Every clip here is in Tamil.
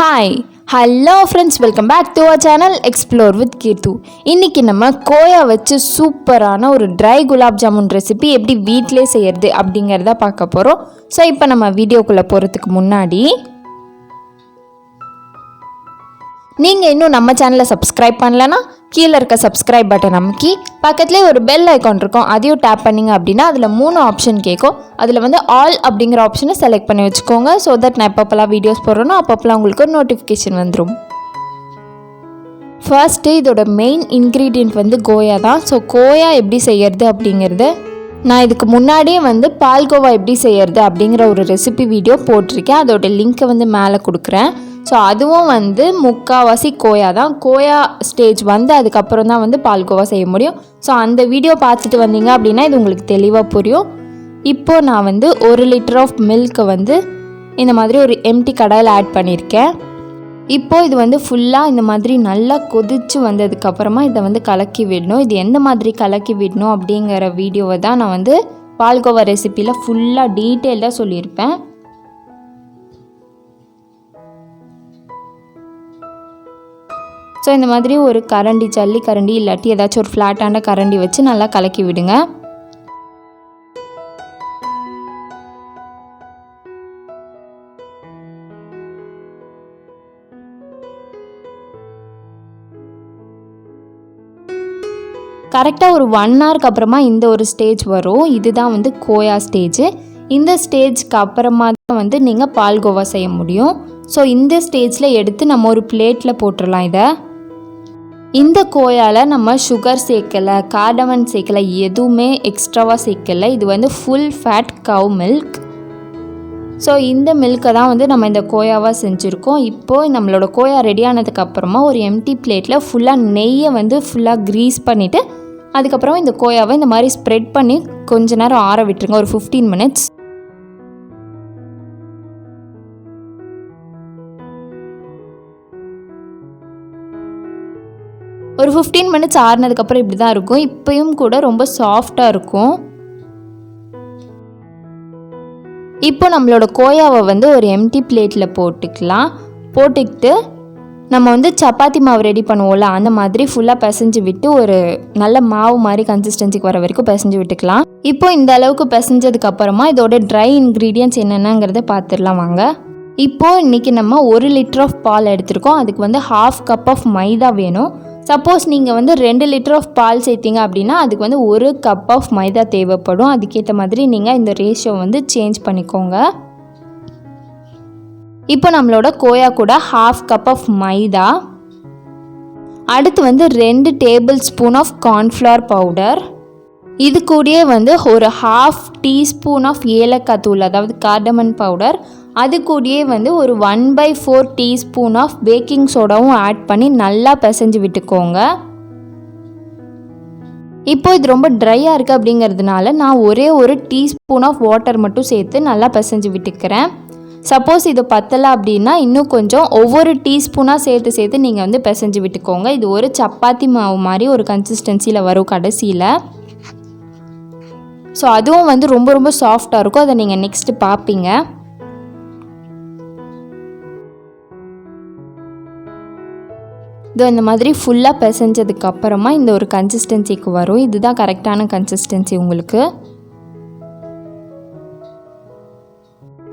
Hi hello friends, welcome back to our channel explore with Keerthu. இன்றைக்கி நம்ம கோயா வச்சு சூப்பரான ஒரு ட்ரை குலாப் ஜாமுன் ரெசிபி எப்படி வீட்டிலே செய்கிறது அப்படிங்கிறத பார்க்க போகிறோம். ஸோ இப்போ நம்ம வீடியோக்குள்ளே போகிறதுக்கு முன்னாடி நீங்கள் இன்னும் நம்ம சேனலை சப்ஸ்கிரைப் பண்ணலன்னா கீழே இருக்க சப்ஸ்கிரைப் பட்டன் அமுக்கி பக்கத்துலேயே ஒரு பெல் ஐக்கான் இருக்கும், அதையும் டேப் பண்ணிங்க அப்படின்னா அதில் 3 ஆப்ஷன் கேட்கும். அதில் ஆல் அப்படிங்கிற ஆப்ஷனை செலக்ட் பண்ணி வச்சுக்கோங்க. ஸோ தட் நான் எப்பப்பெல்லாம் வீடியோஸ் போடுறேனோ அப்பப்பெல்லாம் உங்களுக்கு ஒரு நோட்டிஃபிகேஷன் வந்துடும். ஃபர்ஸ்ட்டு இதோட மெயின் இன்க்ரீடியன்ட் கோயா தான். ஸோ கோயா எப்படி செய்கிறது அப்படிங்கிறது நான் இதுக்கு முன்னாடியே பால்கோவா எப்படி செய்கிறது அப்படிங்கிற ஒரு ரெசிபி வீடியோ போட்டிருக்கேன். அதோட லிங்க்கை மேலே கொடுக்குறேன். ஸோ அதுவும் முக்கால்வாசி கோயா தான். கோயா ஸ்டேஜ் அதுக்கப்புறம் தான் பால்கோவா செய்ய முடியும். ஸோ அந்த வீடியோ பார்த்துட்டு வந்தீங்க அப்படின்னா இது உங்களுக்கு தெளிவாக புரியும். இப்போது நான் 1 லிட்டர் ஆஃப் மில்க்கை இந்த மாதிரி ஒரு எம்டி கடாயில் ஆட் பண்ணியிருக்கேன். இப்போது இது ஃபுல்லாக இந்த மாதிரி நல்லா கொதித்து வந்ததுக்கப்புறமா இதை கலக்கி விடணும். இது எந்த மாதிரி கலக்கி விடணும் அப்படிங்கிற வீடியோவை தான் நான் பால்கோவா ரெசிப்பியில் ஃபுல்லாக டீட்டெயில்டாக சொல்லியிருப்பேன். ஸோ இந்த மாதிரி ஒரு கரண்டி, ஜல்லி கரண்டி இல்லாட்டி ஏதாச்சும் ஒரு ஃப்ளாட்டான கரண்டி வச்சு நல்லா கலக்கி விடுங்க. கரெக்டாக ஒரு 1 ஹவருக்கு அப்புறமா இந்த ஒரு ஸ்டேஜ் வரும். இதுதான் கோயா ஸ்டேஜ். இந்த ஸ்டேஜ்க்கு அப்புறமா தான் நீங்கள் பால்கோவா செய்ய முடியும். ஸோ இந்த ஸ்டேஜில் எடுத்து நம்ம ஒரு பிளேட்டில் போட்டுடலாம். இந்த கோயாவில் நம்ம சுகர் சேர்க்கலை, கார்டமன் சேர்க்கலை, எதுவுமே எக்ஸ்ட்ராவாக சேர்க்கலை. இது full fat cow milk. So இந்த மில்க்கை தான் நம்ம இந்த கோயாவாக செஞ்சுருக்கோம். இப்போது நம்மளோட கோயா ரெடி ஆனதுக்கப்புறமா ஒரு எம்டி பிளேட்டில் ஃபுல்லாக நெய்யை ஃபுல்லாக க்ரீஸ் பண்ணிவிட்டு அதுக்கப்புறம் இந்த கோயாவை இந்த மாதிரி ஸ்ப்ரெட் பண்ணி கொஞ்ச நேரம் ஆற விட்டுருங்க, ஒரு 15 மினிட்ஸ். ஒரு 15 மினிட்ஸ் ஆறுனதுக்கப்புறம் இப்படி தான் இருக்கும். இப்போயும் கூட ரொம்ப சாஃப்டாக இருக்கும். இப்போ நம்மளோட கோயாவை ஒரு எம்டி பிளேட்டில் போட்டுக்கலாம். போட்டுக்கிட்டு நம்ம சப்பாத்தி மாவு ரெடி பண்ணுவோம்ல, அந்த மாதிரி ஃபுல்லாக பிசைஞ்சு விட்டு ஒரு நல்ல மாவு மாதிரி கன்சிஸ்டன்சிக்கு வர வரைக்கும் பிசைஞ்சு விட்டுக்கலாம். இப்போ இந்த அளவுக்கு பிசைஞ்சதுக்கப்புறமா இதோட ட்ரை இன்க்ரீடியன்ட்ஸ் என்னென்னங்கிறத பார்த்துடலாம் வாங்க. இப்போது இன்றைக்கி நம்ம 1 லிட்டர் ஆஃப் பால் எடுத்திருக்கோம். அதுக்கு 1/2 கப் ஆஃப் மைதா வேணும். சப்போஸ் நீங்கள் 2 லிட்டர் ஆஃப் பால் சேர்த்திங்க அப்படின்னா அதுக்கு 1 கப் ஆஃப் மைதா தேவைப்படும். அதுக்கேற்ற மாதிரி நீங்கள் இந்த ரேஷியோ சேஞ்ச் பண்ணிக்கோங்க. இப்போ நம்மளோட கோயா கூட 1/2 கப் ஆஃப் மைதா, அடுத்து 2 tablespoon of cornflour powder, இது கூடயே ஒரு 1/2 டீஸ்பூன் ஆஃப் ஏலக்காய் தூள், அதாவது கார்டமன் பவுடர், அது கூடயே ஒரு 1/4 டீஸ்பூன் ஆஃப் பேக்கிங் சோடாவும் ஆட் பண்ணி நல்லா பிசைஞ்சு விட்டுக்கோங்க. இப்போ இது ரொம்ப ட்ரையாக இருக்குது அப்படிங்கிறதுனால நான் ஒரே ஒரு டீஸ்பூன் ஆஃப் வாட்டர் மட்டும் சேர்த்து நல்லா பிசைஞ்சு விட்டுக்கிறேன். சப்போஸ் இது பத்தலை அப்படின்னா இன்னும் கொஞ்சம் ஒவ்வொரு டீஸ்பூனாக சேர்த்து நீங்கள் பிசைஞ்சு விட்டுக்கோங்க. இது ஒரு சப்பாத்தி மாவு மாதிரி ஒரு கன்சிஸ்டன்சியில் வரும் கடைசியில். ஸோ அதுவும் ரொம்ப ரொம்ப சாஃப்டாக இருக்கும். அதை நீங்கள் நெக்ஸ்ட்டு பார்ப்பீங்க. இது இந்த மாதிரி ஃபுல்லாக பிசைஞ்சதுக்கப்புறமா இந்த ஒரு கன்சிஸ்டன்சிக்கு வரும். இதுதான் கரெக்டான கன்சிஸ்டன்சி உங்களுக்கு.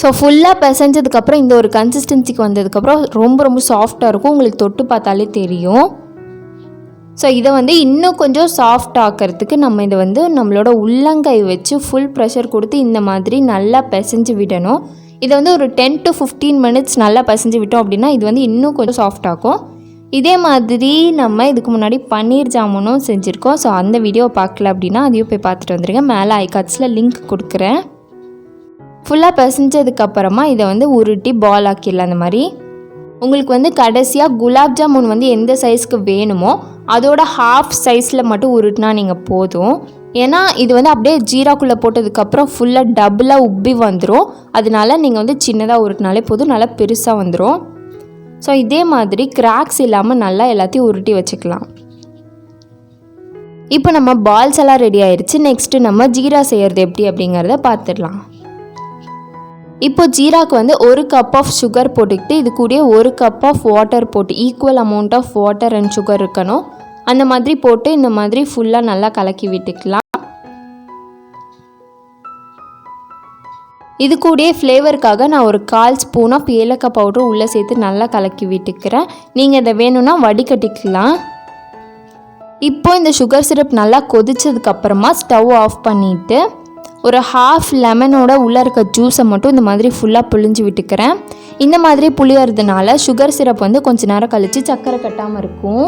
ஸோ ஃபுல்லாக பிசைஞ்சதுக்கப்புறம் இந்த ஒரு கன்சிஸ்டன்சிக்கு வந்ததுக்கப்புறம் ரொம்ப ரொம்ப சாஃப்டாக இருக்கும். உங்களுக்கு தொட்டு பார்த்தாலே தெரியும். ஸோ இதை இன்னும் கொஞ்சம் சாஃப்ட் ஆக்கிறதுக்கு நம்ம இதை நம்மளோட உள்ளங்கை வச்சு ஃபுல் ப்ரெஷர் கொடுத்து இந்த மாதிரி நல்லா பிசைஞ்சு விடணும். இதை ஒரு 10 to 15 மினிட்ஸ் நல்லா பிசைஞ்சு விட்டோம் அப்படின்னா இது இன்னும் கொஞ்சம் சாஃப்ட் ஆகும். இதே மாதிரி நம்ம இதுக்கு முன்னாடி பன்னீர் ஜாமுனும் செஞ்சுருக்கோம். ஸோ அந்த வீடியோ பார்க்கல அப்படின்னா அதையும் போய் பார்த்துட்டு வந்துடுங்க. மேலே ஐகார்ட்ஸில் லிங்க் கொடுக்குறேன். ஃபுல்லாக பிசைஞ்சதுக்கப்புறமா இதை உருட்டி பால் ஆக்கிடலாம். அந்த மாதிரி உங்களுக்கு கடைசியாக குலாப் ஜாமுன் எந்த சைஸ்க்கு வேணுமோ அதோட 1/2 சைஸில் மட்டும் உருட்டினா நீங்கள் போதும். ஏன்னா இது அப்படியே ஜீராக்குள்ளே போட்டதுக்கப்புறம் ஃபுல்லாக டபுளாக உப்பி வந்துடும். அதனால நீங்கள் சின்னதாக உருட்டினாலே போதும், நல்லா பெருசாக வந்துடும். ஸோ இதே மாதிரி கிராக்ஸ் இல்லாமல் நல்லா எல்லாத்தையும் உருட்டி வச்சுக்கலாம். இப்போ நம்ம பால்ஸ் எல்லாம் ரெடி ஆயிடுச்சு. நெக்ஸ்ட்டு நம்ம ஜீரா செய்கிறது எப்படி அப்படிங்கிறத பார்த்துடலாம். இப்போ ஜீராக்கு வந்து 1 கப் ஆஃப் சுகர் போட்டுக்கிட்டு இது கூடயே 1 கப் ஆஃப் வாட்டர் போட்டு equal amount of water and sugar இருக்கணும். அந்த மாதிரி போட்டு இந்த மாதிரி ஃபுல்லாக நல்லா கலக்கி விட்டுக்கலாம். இது கூடயே ஃப்ளேவருக்காக நான் ஒரு 1/4 ஸ்பூன் ஆஃப் ஏலக்காய் பவுடர் உள்ளே சேர்த்து நல்லா கலக்கி விட்டுக்கிறேன். நீங்கள் இதை வேணும்னா வடிகட்டிக்கலாம். இப்போ இந்த சுகர் சிரப் நல்லா கொதிச்சதுக்கப்புறமா ஸ்டவ் ஆஃப் பண்ணிவிட்டு ஒரு 1/2 லெமனோட உள்ளே இருக்க ஜூஸை மட்டும் இந்த மாதிரி ஃபுல்லாக புழிஞ்சு விட்டுக்கிறேன். இந்த மாதிரி புளியறதுனால சுகர் சிரப் வந்து கொஞ்ச நேரம் கழித்து சர்க்கரை கட்டாமல் இருக்கும்.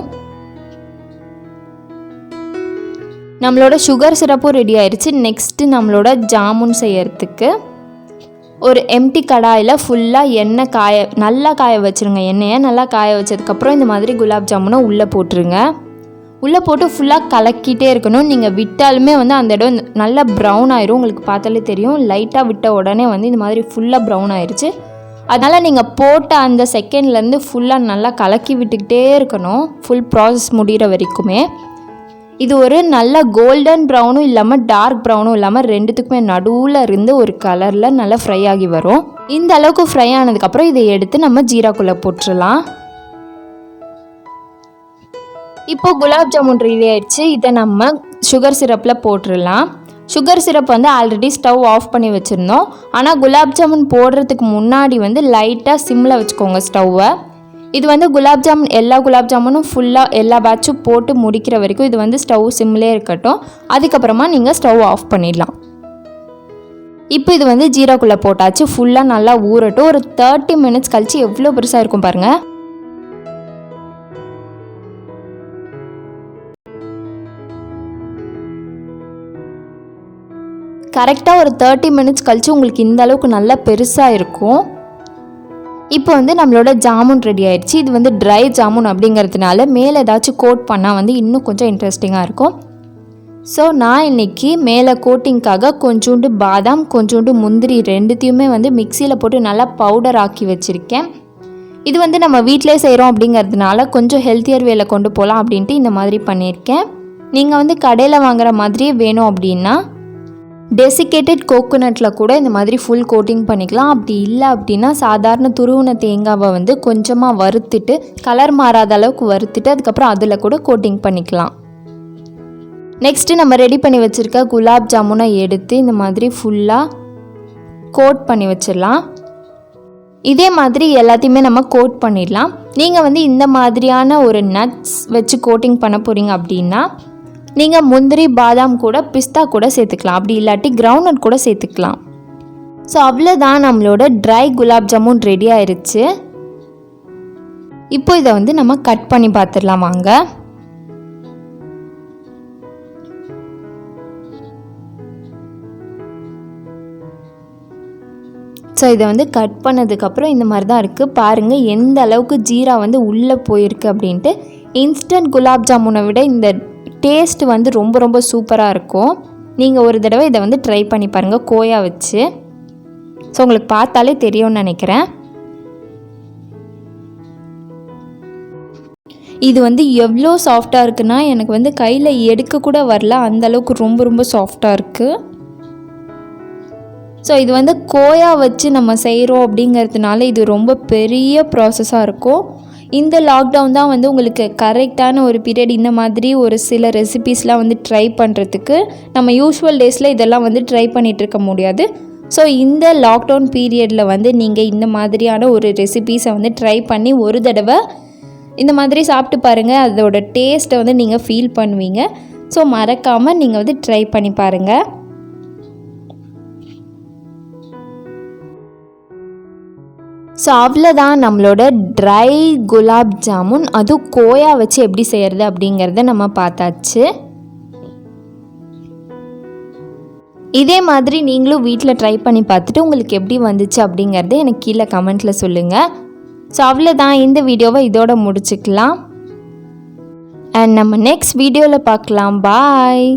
நம்மளோட சுகர் சிரப்பும் ரெடி ஆயிடுச்சு. நெக்ஸ்ட்டு நம்மளோட ஜாமுன் செய்யறதுக்கு ஒரு எம்டி கடாயில் ஃபுல்லாக எண்ணெய் நல்லா காய வச்சுருங்க. எண்ணெயை நல்லா காய வச்சதுக்கப்புறம் இந்த மாதிரி குலாப் ஜாமுனை உள்ளே போட்டுருங்க. உள்ளே போட்டு ஃபுல்லாக கலக்கிட்டே இருக்கணும். நீங்கள் விட்டாலுமே வந்து அந்த இடம் நல்லா ப்ரௌன் ஆயிரும். உங்களுக்கு பார்த்தாலே தெரியும். லைட்டாக விட்ட உடனே வந்து இந்த மாதிரி ஃபுல்லாக ப்ரௌன் ஆயிடுச்சு. அதனால் நீங்கள் போட்ட அந்த செகண்ட்லேருந்து ஃபுல்லாக நல்லா கலக்கி விட்டுக்கிட்டே இருக்கணும், ஃபுல் ப்ராசஸ் முடிகிற வரைக்குமே. இது ஒரு நல்ல கோல்டன் ப்ரௌனும் இல்லாமல் டார்க் ப்ரௌனும் இல்லாமல் ரெண்டுத்துக்குமே நடுவில் இருந்து ஒரு கலரில் நல்லா ஃப்ரை ஆகி வரும். இந்த அளவுக்கு ஃப்ரை ஆனதுக்கப்புறம் இதை எடுத்து நம்ம ஜீராக்குள்ளே போட்டுடலாம். இப்போ குலாப் ஜாமுன் ரெடி ஆயிடுச்சு. இதை நம்ம சுகர் சிரப்பில் போட்டுடலாம். சுகர் சிரப் வந்து ஆல்ரெடி ஸ்டவ் ஆஃப் பண்ணி வச்சுருந்தோம். ஆனால் குலாப் ஜாமுன் போடுறதுக்கு முன்னாடி வந்து லைட்டாக சிம்மில் வச்சுக்கோங்க ஸ்டவ்வை. இது வந்து குலாப் ஜாமுன் எல்லா குலாப் ஜாமுனும் ஃபுல்லாக எல்லா பேட்சும் போட்டு முடிக்கிற வரைக்கும் இது வந்து ஸ்டவ் சிம்லேயே இருக்கட்டும். அதுக்கப்புறமா நீங்கள் ஸ்டவ் ஆஃப் பண்ணிடலாம். இப்போ இது வந்து ஜீராக்குள்ளே போட்டாச்சு. ஃபுல்லாக நல்லா ஊறட்டும். ஒரு 30 மினிட்ஸ் கழிச்சு எவ்வளோ பெருசாக இருக்கும் பாருங்கள். கரெக்டாக ஒரு 30 மினிட்ஸ் கழித்து உங்களுக்கு இந்த அளவுக்கு நல்லா பெருசாக இருக்கும். இப்போ வந்து நம்மளோட ஜாமுன் ரெடி ஆயிடுச்சு. இது வந்து ட்ரை ஜாமுன் அப்படிங்கிறதுனால மேலே ஏதாச்சும் கோட் பண்ணால் வந்து இன்னும் கொஞ்சம் இன்ட்ரெஸ்டிங்காக இருக்கும். ஸோ நான் இன்றைக்கி மேலே கோட்டிங்காக கொஞ்சோண்டு பாதாம் கொஞ்சோண்டு முந்திரி ரெண்டுத்தையுமே வந்து மிக்சியில் போட்டு நல்லா பவுடர் ஆக்கி வச்சுருக்கேன். இது வந்து நம்ம வீட்டிலே செய்கிறோம் அப்படிங்கிறதுனால கொஞ்சம் ஹெல்த்தியர் வேல கொண்டு போகலாம் அப்படின்ட்டு இந்த மாதிரி பண்ணியிருக்கேன். நீங்கள் வந்து கடையில் வாங்குற மாதிரியே வேணும் அப்படின்னா டெசிகேட்டட் கோகோனட்டில் கூட இந்த மாதிரி ஃபுல் கோட்டிங் பண்ணிக்கலாம். அப்படி இல்லை அப்படின்னா சாதாரண துருவின தேங்காவை வந்து கொஞ்சமாக வறுத்துட்டு கலர் மாறாத அளவுக்கு வறுத்துட்டு அதுக்கப்புறம் அதில் கூட கோட்டிங் பண்ணிக்கலாம். நெக்ஸ்ட்டு நம்ம ரெடி பண்ணி வச்சுருக்க குலாப் ஜாமுனை எடுத்து இந்த மாதிரி ஃபுல்லாக கோட் பண்ணி வச்சிடலாம். இதே மாதிரி எல்லாத்தையுமே நம்ம கோட் பண்ணிடலாம். நீங்கள் வந்து இந்த மாதிரியான ஒரு நட்ஸ் வச்சு கோட்டிங் பண்ண போகிறீங்க அப்படின்னா நீங்கள் முந்திரி பாதாம் கூட பிஸ்தா கூட சேர்த்துக்கலாம். அப்படி இல்லாட்டி கிரவுண்ட்நட் கூட சேர்த்துக்கலாம். ஸோ அவ்வளோதான், நம்மளோட ட்ரை குலாப் ஜாமுன் ரெடி ஆயிடுச்சு. இப்போ இதை வந்து நம்ம கட் பண்ணி பார்த்துடலாம் வாங்க. ஸோ இதை வந்து கட் பண்ணதுக்கப்புறம் இந்த மாதிரி தான் இருக்குது. பாருங்கள் எந்த அளவுக்கு ஜீரா வந்து உள்ளே போயிருக்கு அப்படின்ட்டு. இன்ஸ்டன்ட் குலாப் ஜாமுனை விட இந்த டேஸ்ட் வந்து ரொம்ப ரொம்ப சூப்பராக இருக்கும். நீங்கள் ஒரு தடவை இதை வந்து ட்ரை பண்ணி பாருங்கள் கோயா வச்சு. ஸோ உங்களுக்கு பார்த்தாலே தெரியும்னு நினைக்கிறேன். இது வந்து எவ்வளோ சாஃப்டாக இருக்குன்னா எனக்கு வந்து கையில் எடுக்க கூட வரல, அந்தளவுக்கு ரொம்ப ரொம்ப சாஃப்டாக இருக்குது. ஸோ இது வந்து கோயா வச்சு நம்ம செய்கிறோம் அப்படிங்கிறதுனால இது ரொம்ப பெரிய ப்ராசஸாக இருக்கும். இந்த லாக்டவுன் தான் வந்து உங்களுக்கு கரெக்டான ஒரு பீரியட் இந்த மாதிரி ஒரு சில ரெசிபீஸ்லாம் வந்து ட்ரை பண்ணுறதுக்கு. நம்ம யூஸ்வல் டேஸில் இதெல்லாம் வந்து ட்ரை பண்ணிகிட்ருக்க முடியாது. ஸோ இந்த லாக்டவுன் பீரியடில் வந்து நீங்கள் இந்த மாதிரியான ஒரு ரெசிபீஸை வந்து ட்ரை பண்ணி ஒரு தடவை இந்த மாதிரி சாப்பிட்டு பாருங்கள். அதோட டேஸ்ட்டை வந்து நீங்கள் ஃபீல் பண்ணுவீங்க. ஸோ மறக்காமல் நீங்கள் வந்து ட்ரை பண்ணி பாருங்கள். ஸோ அவ்வளோதான், நம்மளோட ட்ரை குலாப் ஜாமுன் அதுவும் கோயா வச்சு எப்படி செய்கிறது அப்படிங்கிறத நம்ம பார்த்தாச்சு. இதே மாதிரி நீங்களும் வீட்டில் ட்ரை பண்ணி பார்த்துட்டு உங்களுக்கு எப்படி வந்துச்சு அப்படிங்கிறத எனக்கு கீழே கமெண்ட்டில் சொல்லுங்கள். ஸோ அவ்வளோதான், இந்த வீடியோவை இதோட முடிச்சுக்கலாம். அண்ட் நம்ம நெக்ஸ்ட் வீடியோவில் பார்க்கலாம். பாய்.